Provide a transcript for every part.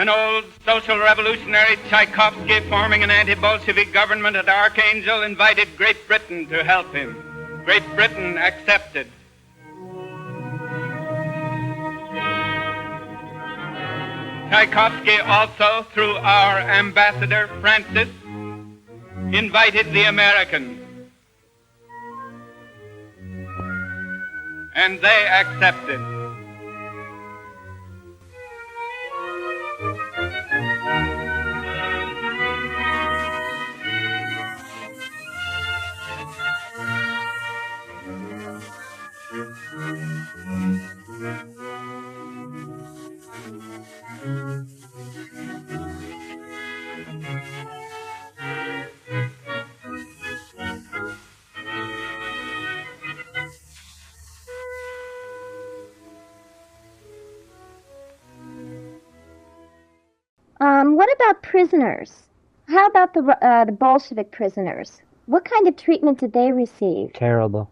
An old social-revolutionary, Tchaikovsky, forming an anti-Bolshevik government at Archangel, invited Great Britain to help him. Great Britain accepted. Tchaikovsky also, through our ambassador, Francis, invited the Americans. And they accepted. What about prisoners? How about the Bolshevik prisoners? What kind of treatment did they receive? Terrible.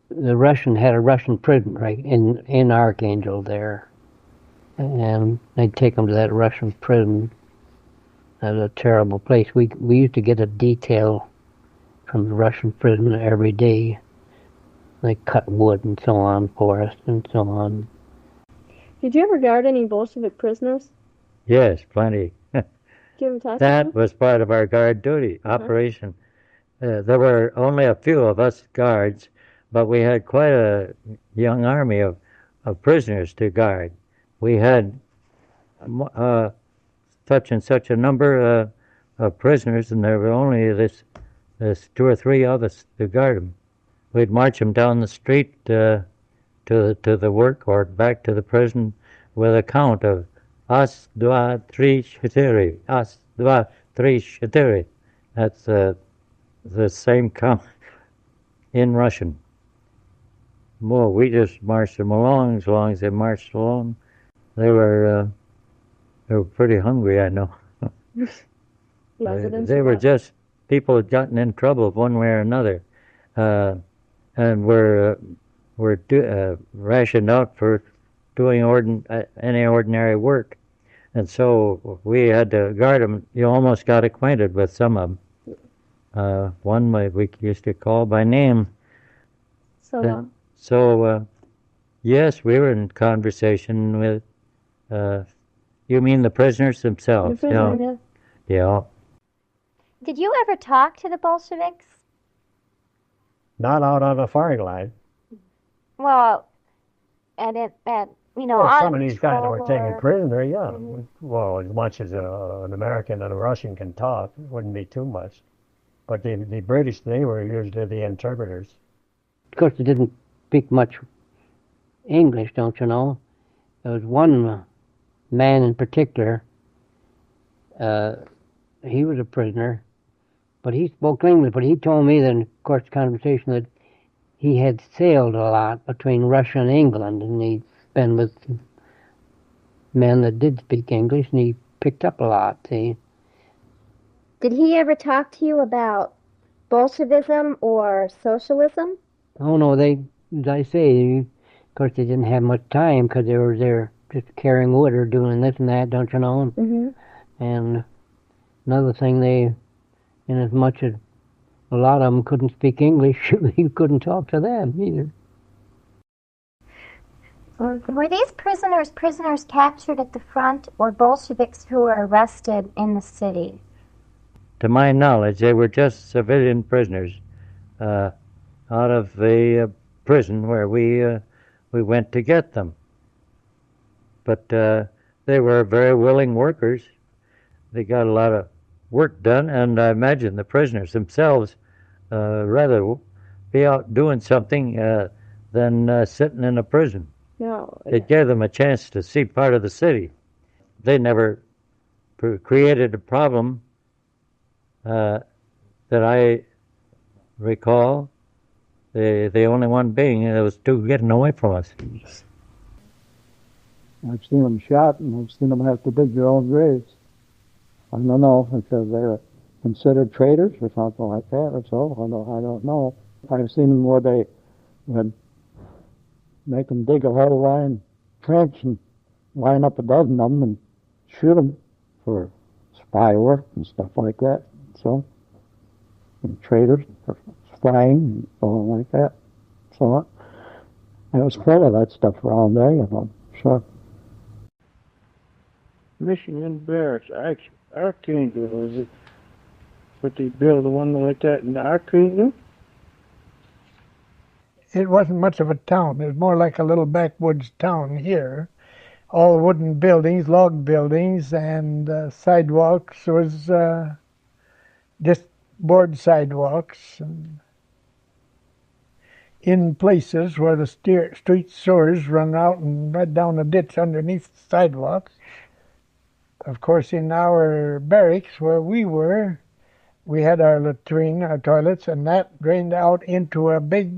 The Russian had a Russian prison right in Archangel there, and they'd take them to that Russian prison. That was a terrible place. We used to get a detail from the Russian prison every day. They cut wood and so on for us and so on. Did you ever guard any Bolshevik prisoners? Yes, plenty. Did you ever talk to That them? was part of our guard duty operation. There were only a few of us guards, but we had quite a young army of prisoners to guard. We had such and such a number of prisoners, and there were only this 2 or 3 of us to guard them. We'd march them down the street to the work or back to the prison with a count of As, dva, tri, четыре. As, dva, tri, четыре. That's the same count in Russian. Well, we just marched them along as long as they marched along. They were pretty hungry, I know. They were just people who'd gotten in trouble one way or another, and were rationed out for doing any ordinary work. And so we had to guard them. You almost got acquainted with some of them. One we used to call by name. So, yes, we were in conversation with, you mean the prisoners themselves? Yeah. Did you ever talk to the Bolsheviks? Not out on the firing line. Well, Some of these guys that were taken prisoner, yeah. Well, as much as an American and a Russian can talk, it wouldn't be too much. But the British, they were usually the interpreters. Of course, they didn't speak much English, don't you know? There was one man in particular, he was a prisoner, but he spoke English, but he told me that, in course, conversation that he had sailed a lot between Russia and England, and he'd been with men that did speak English, and he picked up a lot, see. Did he ever talk to you about Bolshevism or socialism? Oh, no, as I say, of course, they didn't have much time because they were there just carrying wood or doing this and that, don't you know? Mm-hmm. And another thing, in as much as a lot of them couldn't speak English, you couldn't talk to them either. Were these prisoners captured at the front, or Bolsheviks who were arrested in the city? To my knowledge, they were just civilian prisoners out of the prison where we went to get them. But they were very willing workers. They got a lot of work done, and I imagine the prisoners themselves rather be out doing something than sitting in a prison. No. It gave them a chance to see part of the city. They never created a problem that I recall. The only one being it was two getting away from us. I've seen them shot, and I've seen them have to dig their own graves. I don't know if they were considered traitors or something like that or so. I don't know. I've seen them where they would make them dig a whole line trench and line up a dozen of them and shoot them for spy work and stuff like that. So, and traders for spying and going like that. So, I was full of that stuff around there, you know. So. Michigan Barracks, Archangel, was it? Would they build one like that in Archangel? It wasn't much of a town. It was more like a little backwoods town here. All wooden buildings, log buildings, and sidewalks was just board sidewalks. And in places where the street sewers run out and right down a ditch underneath the sidewalks. Of course, in our barracks where we were, we had our latrine, our toilets, and that drained out into a big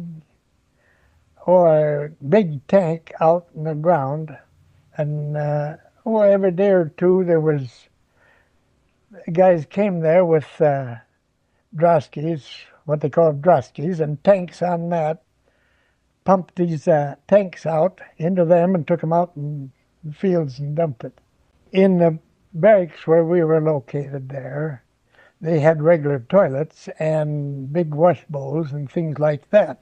tank out in the ground. And every day or two there was guys came there with droskies, what they call droskies, and tanks on that, pumped these tanks out into them and took them out in the fields and dumped it. In the barracks where we were located there, they had regular toilets and big wash bowls and things like that.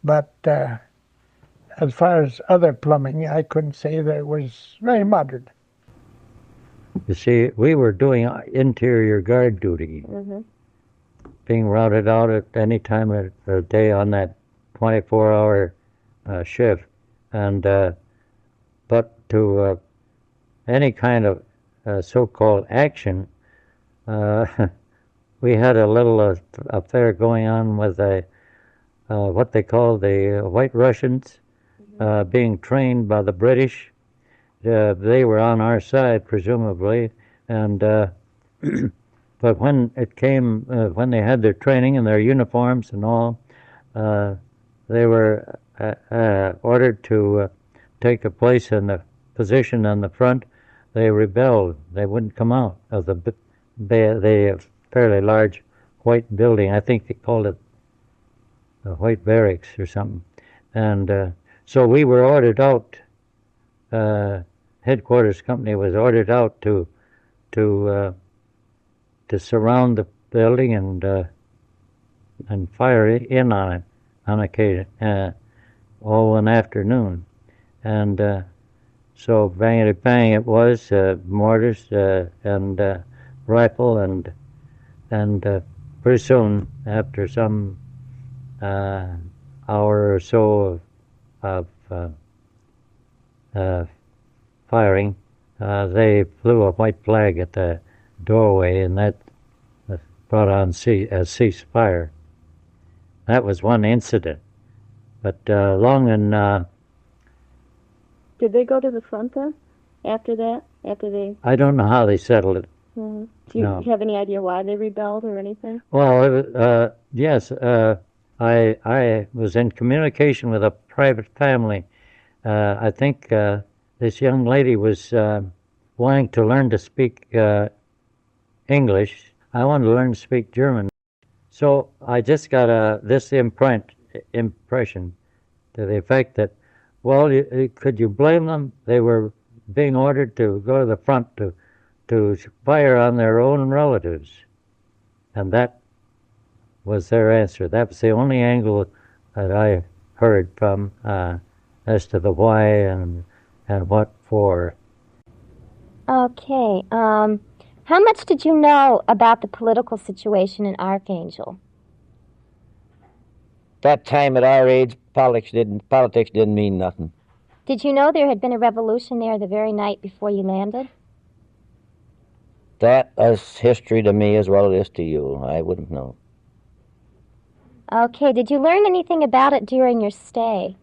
But as far as other plumbing, I couldn't say that it was very modern. You see, we were doing interior guard duty, being routed out at any time of the day on that 24-hour shift. And but to any kind of so-called action, we had a little affair going on with what they call the White Russians, being trained by the British. They were on our side, presumably, and but when it came, when they had their training and their uniforms and all, they were ordered to take a place in the position on the front. They rebelled. They wouldn't come out of the fairly large white building. I think they called it the White Barracks or something. And so we were ordered out. Headquarters company was ordered out to surround the building and fire in on it on occasion, all one afternoon. And so bang it was, mortars and rifle, and pretty soon, after some hour or so of firing, they flew a white flag at the doorway, and that brought on a ceasefire. That was one incident. But long and... Did they go to the front then? After that? After they... I don't know how they settled it. Do you have any idea why they rebelled or anything? Well, yes. I was in communication with a private family. I think this young lady was wanting to learn to speak English. I wanted to learn to speak German. So I just got this impression to the effect that, well, could you blame them? They were being ordered to go to the front to fire on their own relatives. And that was their answer. That was the only angle that I heard from as to the why and what for. Okay. How much did you know about the political situation in Archangel? That time at our age, politics didn't mean nothing. Did you know there had been a revolution there the very night before you landed? That is history to me as well as it is to you. I wouldn't know. Okay. Did you learn anything about it during your stay?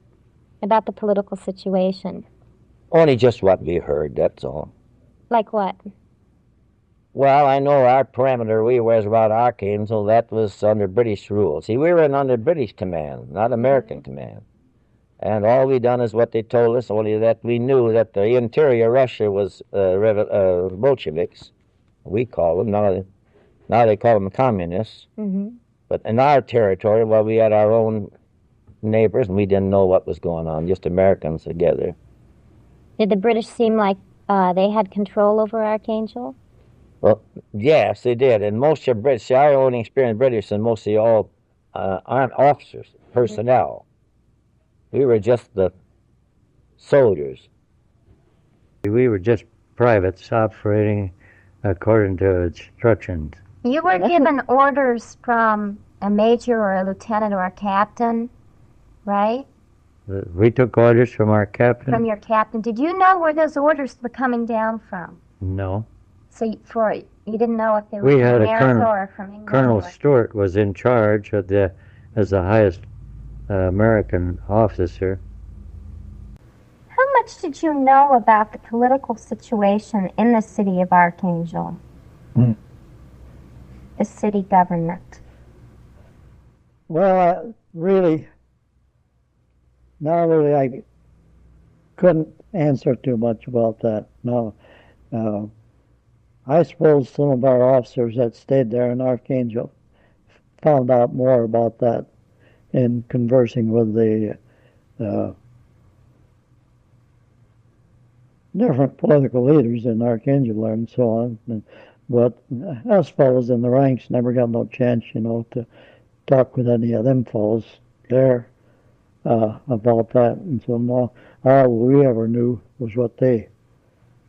About the political situation? Only just what we heard, that's all. Like what? Well, I know our perimeter we was about Archangel, that was under British rule. See, we were under British command, not American command. And all we done is what they told us, only that we knew that the interior Russia was Bolsheviks, we call them. Now they call them communists. But in our territory, well, we had our own neighbors, and we didn't know what was going on, just Americans together. Did the British seem like They had control over Archangel? Well, yes, they did. And most of British, our only experienced British and mostly all armed officers, personnel. We were just the soldiers. We were just privates operating according to instructions. You were given orders from a major or a lieutenant or a captain, right? We took orders from our captain. From your captain. Did you know where those orders were coming down from? No. So you didn't know if they were We from had a America or from England? Colonel or... Stewart was in charge of as the highest American officer. How much did you know about the political situation in the city of Archangel? The city government? Well, I couldn't answer too much about that. No. I suppose some of our officers that stayed there in Archangel found out more about that in conversing with the different political leaders in Archangel and so on. But us fellows in the ranks never got no chance, to talk with any of them fellows there about that. And so no, all we ever knew was what they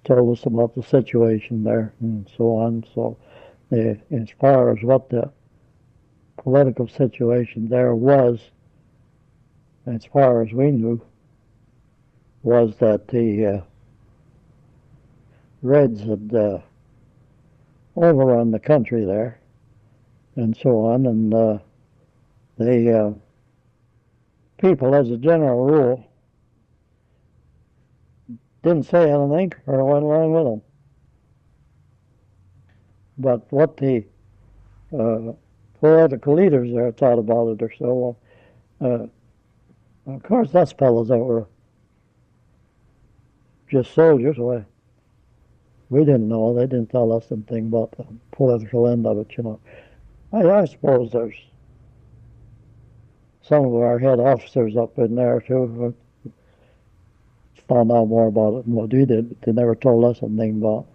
told us about the situation there and so on. So as far as what the political situation there was, as far as we knew, was that the Reds had overrun the country there and so on, and the people, as a general rule, didn't say anything or went along with them. But what the political leaders there thought about it or so, of course, us fellows that were just soldiers, we didn't know. They didn't tell us anything about the political end of it, I suppose there's some of our head officers up in there, too, found out more about it than what we did, but they never told us anything about it.